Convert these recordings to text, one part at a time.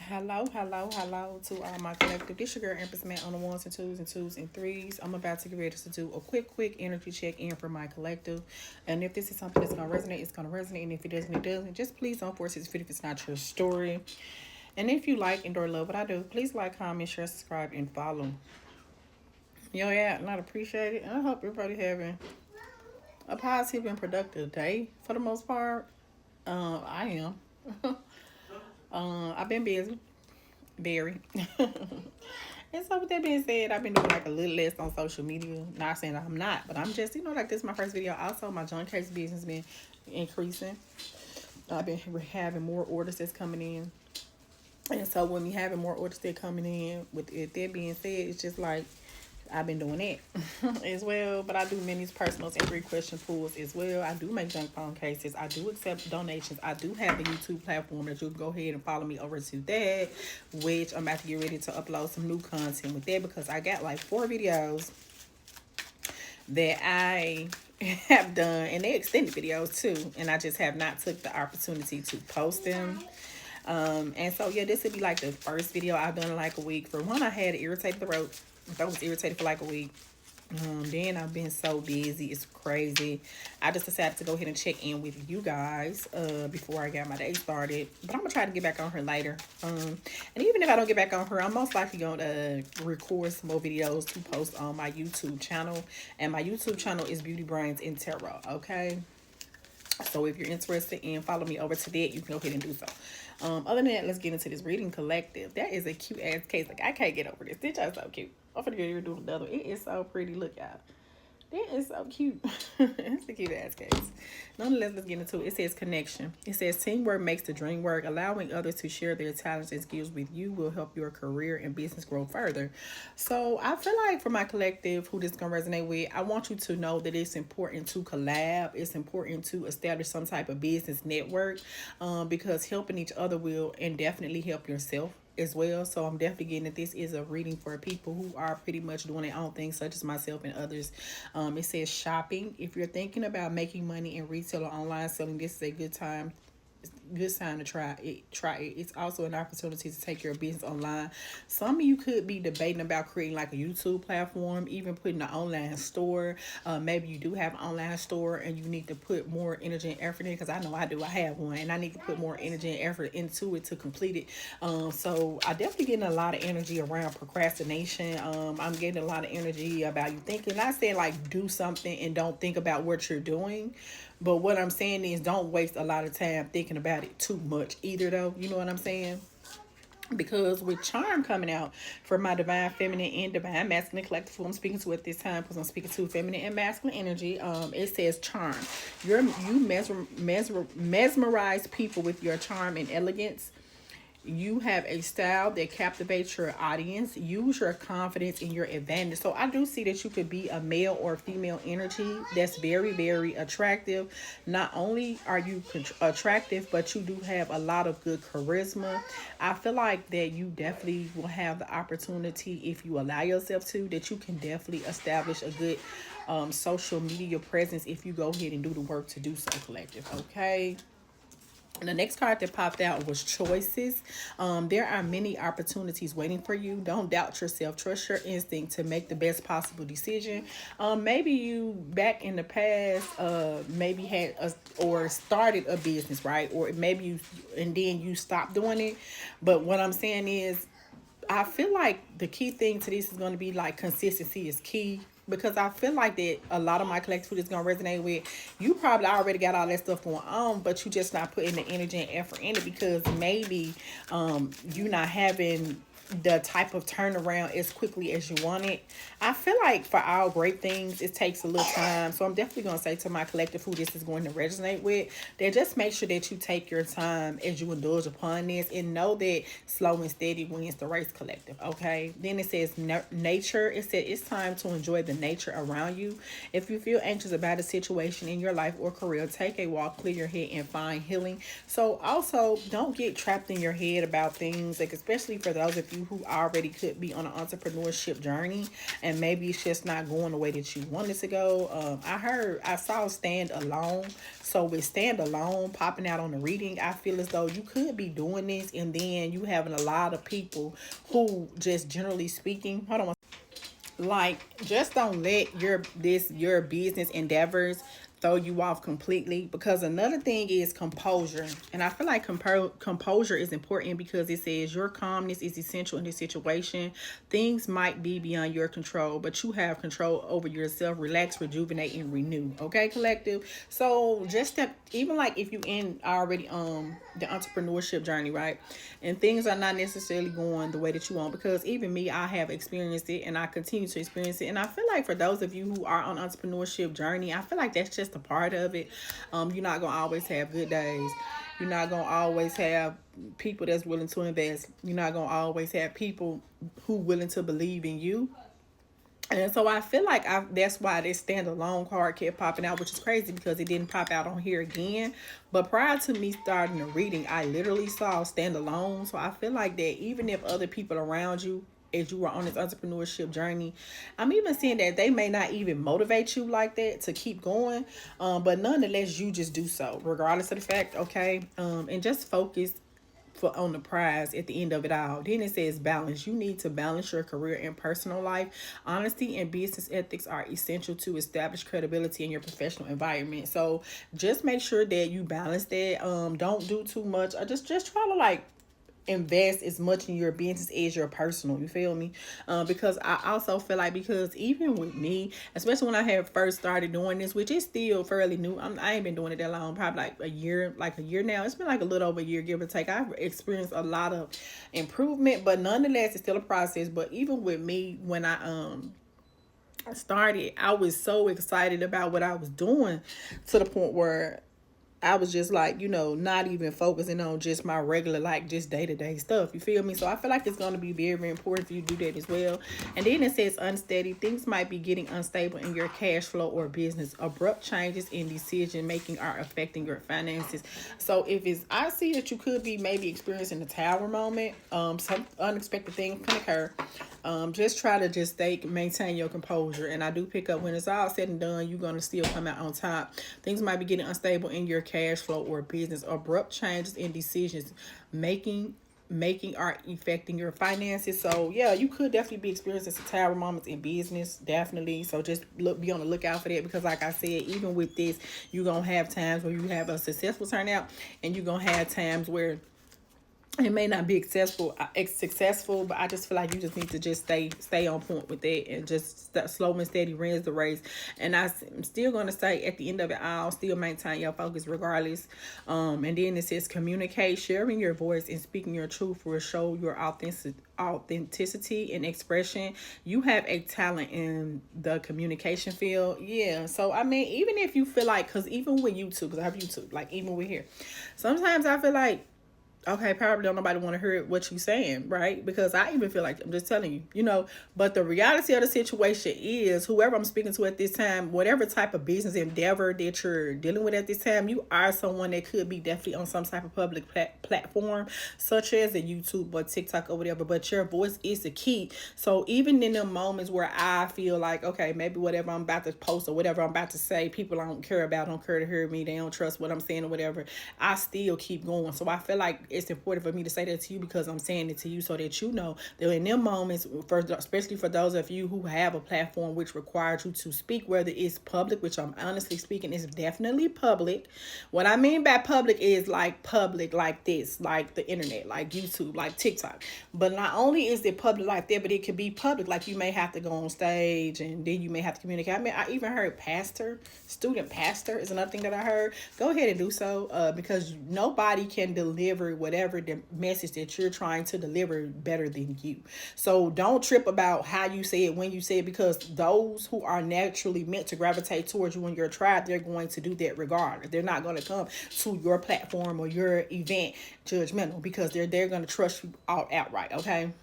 Hello to all my collective. This your girl Empress Man on the ones and twos and threes. I'm about to get ready to do a quick energy check in for my collective. And if this is something that's gonna resonate, it's gonna resonate. And if it doesn't, it doesn't. Just please don't force it to fit if it's not your story. And if you like and or love what I do, please like, comment, share, subscribe, and follow. Yo, yeah, and I'd appreciate it. And I hope everybody having a positive and productive day for the most part. I am. I've been busy, very. And so with that being said, I've been doing like a little less on social media. Not saying I'm not, but I'm just, like this is my first video. Also, my joint case business been increasing. I've been having more orders that's coming in. And so when we having more orders that coming in, with it that being said, it's just like I've been doing that as well. But I do minis, personals, and 3 question pools as well. I do make junk phone cases. I do accept donations. I do have a YouTube platform that you can go ahead and follow me over to that, which I'm about to get ready to upload some new content with that because I got like 4 videos that I have done, and they extended videos too, and I just have not took the opportunity to post them. And so yeah, this would be like the first video I've done in like a week. For one, I had irritated throat. I was irritated for like a week. Then I've been so busy, it's crazy. I just decided to go ahead and check in with you guys before I got my day started. But I'm gonna try to get back on her later. And even if I don't get back on her, I'm most likely gonna record some more videos to post on my YouTube channel. And my YouTube channel is Beauty Brains and Tarot. Okay. So if you're interested in follow me over to that, you can go ahead and do so. Other than that, let's get into this reading collective. That is a cute ass case. Like, I can't get over this. This is so cute. I'm gonna go here and do another one. It is so pretty. Look, y'all. That is so cute. It's a cute ass case. Nonetheless, let's get into it. It says connection. It says teamwork makes the dream work. Allowing others to share their talents and skills with you will help your career and business grow further. So I feel like for my collective, who this is gonna resonate with, I want you to know that it's important to collab. It's important to establish some type of business network, because helping each other will indefinitely help yourself as well. So I'm definitely getting that this is a reading for people who are pretty much doing their own things, such as myself and others. It says shopping. If you're thinking about making money in retail or online selling, this is a good time to try it. It's also an opportunity to take your business online. Some of you could be debating about creating like a YouTube platform, even putting an online store. Maybe you do have an online store and you need to put more energy and effort in, because I know I do. I have one and I need to put more energy and effort into it to complete it. So I definitely getting a lot of energy around procrastination. I'm getting a lot of energy about you thinking, not saying like do something and don't think about what you're doing, but what I'm saying is don't waste a lot of time thinking about it too much either, though. You know what I'm saying? Because with charm coming out for my divine feminine and divine masculine collective, who I'm speaking to at this time, because I'm speaking to feminine and masculine energy, it says charm. Mesmerize people with your charm and elegance. You have a style that captivates your audience. Use your confidence in your advantage. So I do see that you could be a male or female energy that's very, very attractive. Not only are you attractive, but you do have a lot of good charisma. I feel like that you definitely will have the opportunity, if you allow yourself to, that you can definitely establish a good social media presence if you go ahead and do the work to do so, collective. Okay. And the next card that popped out was choices. There are many opportunities waiting for you. Don't doubt yourself. Trust your instinct to make the best possible decision. Maybe you back in the past, maybe had or started a business, right? Or maybe you, and then you stopped doing it. But what I'm saying is, I feel like the key thing to this is going to be like consistency is key, because I feel like that a lot of my collective is going to resonate with you. Probably already got all that stuff going on, but you just not putting the energy and effort in it, because maybe you not having the type of turnaround as quickly as you want it. I feel like for all great things, it takes a little time. So I'm definitely going to say to my collective, who this is going to resonate with, that just make sure that you take your time as you indulge upon this, and know that slow and steady wins the race, collective. Okay. Then it says nature. It said it's time to enjoy the nature around you. If you feel anxious about a situation in your life or career, take a walk, clear your head, and find healing. So also don't get trapped in your head about things, like especially for those of you who already could be on an entrepreneurship journey and maybe it's just not going the way that you want it to go. I saw Stand Alone. So with Stand Alone popping out on the reading, I feel as though you could be doing this and then you having a lot of people who just generally speaking, hold on, like just don't let your business endeavors throw you off completely, because another thing is composure, and I feel like composure is important because it says your calmness is essential in this situation. Things might be beyond your control, but you have control over yourself. Relax, rejuvenate, and renew. Okay, collective. So just that, even like if you in already the entrepreneurship journey, right, and things are not necessarily going the way that you want, because even me, I have experienced it and I continue to experience it. And I feel like for those of you who are on entrepreneurship journey, I feel like that's just a part of it. You're not gonna always have good days. You're not gonna always have people that's willing to invest. You're not gonna always have people who willing to believe in you. And so I feel like that's why this standalone card kept popping out, which is crazy because it didn't pop out on here again. But prior to me starting the reading, I literally saw standalone. So I feel like that even if other people around you, as you are on this entrepreneurship journey, I'm even seeing that they may not even motivate you like that to keep going. But nonetheless, you just do so, regardless of the fact, okay? And just focus on the prize at the end of it all. Then it says balance. You need to balance your career and personal life. Honesty and business ethics are essential to establish credibility in your professional environment. So just make sure that you balance that. Don't do too much. Or just try to like invest as much in your business as your personal, you feel me? Because I also feel like, because even with me, especially when I had first started doing this, which is still fairly new, I ain't been doing it that long, probably like a year now. It's been like a little over a year, give or take. I've experienced a lot of improvement, but nonetheless it's still a process. But even with me, when I started, I was so excited about what I was doing to the point where I was just like, not even focusing on just my regular, like just day-to-day stuff. You feel me? So I feel like it's going to be very, very important for you to do that as well. And then it says unsteady. Things might be getting unstable in your cash flow or business. Abrupt changes in decision making are affecting your finances. So I see that you could be maybe experiencing a tower moment. Some unexpected things can occur. Just try to just maintain your composure. And I do pick up when it's all said and done, you're going to still come out on top. Things might be getting unstable in your cash flow or business. Abrupt changes in decisions making are affecting your finances. So yeah, you could definitely be experiencing some tower moments in business, definitely. So just be on the lookout for that, because like I said, even with this, you're gonna have times where you have a successful turnout, and you're gonna have times where it may not be successful, but I just feel like you just need to just stay on point with it, and just slow and steady wins the race. And I'm still going to say at the end of it all, still maintain your focus regardless. And then it says communicate. Sharing your voice and speaking your truth will show your authenticity and expression. You have a talent in the communication field. Yeah. So I mean, even if you feel like, because even with YouTube, because I have YouTube, like even with here, sometimes I feel like, okay, probably don't nobody want to hear what you saying, right? Because I even feel like, I'm just telling you, but the reality of the situation is, whoever I'm speaking to at this time, whatever type of business endeavor that you're dealing with at this time, you are someone that could be definitely on some type of public platform, such as a YouTube or TikTok or whatever, but your voice is the key. So even in the moments where I feel like, okay, maybe whatever I'm about to post or whatever I'm about to say, people don't care to hear me, they don't trust what I'm saying or whatever, I still keep going. So I feel like it's important for me to say that to you, because I'm saying it to you so that you know that in them moments, especially for those of you who have a platform which requires you to speak, whether it's public, which I'm honestly speaking is definitely public. What I mean by public is like public like this, like the internet, like YouTube, like TikTok. But not only is it public like that, but it could be public, like you may have to go on stage and then you may have to communicate. I mean, I even heard student pastor is another thing that I heard. Go ahead and do so, because nobody can deliver whatever the message that you're trying to deliver better than you. So don't trip about how you say it, when you say it, because those who are naturally meant to gravitate towards you in your tribe, they're going to do that regardless. They're not going to come to your platform or your event judgmental, because they're going to trust you all outright, okay?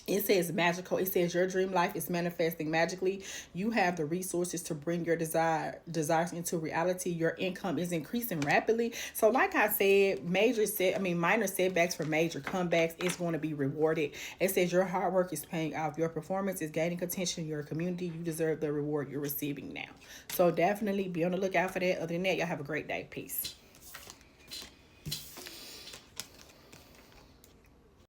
It says magical. It says your dream life is manifesting magically. You have the resources to bring your desires into reality. Your income is increasing rapidly. So, like I said, minor setbacks for major comebacks is going to be rewarded. It says your hard work is paying off. Your performance is gaining attention in your community. You deserve the reward you're receiving now. So definitely be on the lookout for that. Other than that, y'all have a great day. Peace.